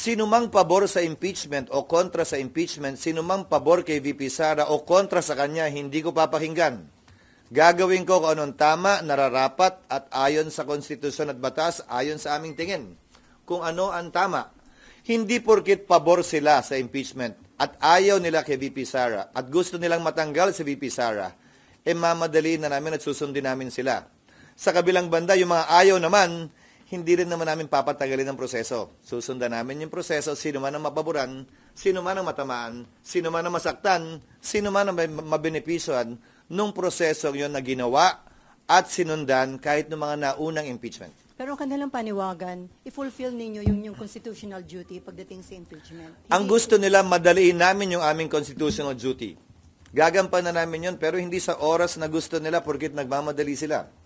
Sinumang pabor sa impeachment o kontra sa impeachment, sinumang pabor kay VP Sara o kontra sa kanya, hindi ko papakinggan. Gagawin ko kung anong tama, nararapat at ayon sa konstitusyon at batas, ayon sa aming tingin. Kung ano ang tama. Hindi porkit pabor sila sa impeachment at ayaw nila kay VP Sara at gusto nilang matanggal si VP Sara, mamadali na namin at susundin namin sila. Sa kabilang banda, yung mga ayaw naman, hindi rin naman namin papatagalin ang proseso. Susundan namin yung proseso, sino man ang mapaboran, sino man ang matamaan, sino man ang masaktan, sino man ang mabenepisyohan nung proseso yon na ginawa at sinundan kahit ng mga naunang impeachment. Pero ang kanilang paniwagan, i-fulfill ninyo yung constitutional duty pagdating sa impeachment. Ang gusto nila, madaliin namin yung aming constitutional duty. Gagampanan namin yon, pero hindi sa oras na gusto nila porkit nagmamadali sila.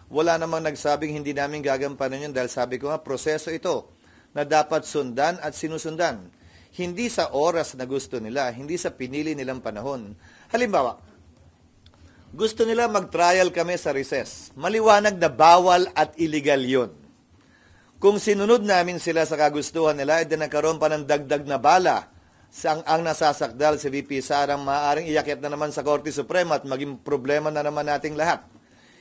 Wala namang nagsabing hindi namin gagampanan yun dahil sabi ko nga, proseso ito na dapat sundan at sinusundan. Hindi sa oras na gusto nila, hindi sa pinili nilang panahon. Halimbawa, gusto nila mag-trial kami sa recess. Maliwanag na bawal at illegal yun. Kung sinunod namin sila sa kagustuhan nila, edi nagkaroon pa ng dagdag na bala ang nasasakdal si VP Sarang maaaring iyakyat na naman sa Korte Suprema at maging problema na naman nating lahat.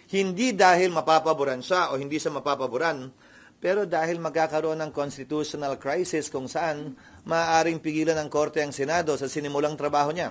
Hindi dahil mapapaboran siya o hindi siya mapapaboran, pero dahil magkakaroon ng constitutional crisis kung saan maaaring pigilan ng Korte ang Senado sa sinimulang trabaho niya.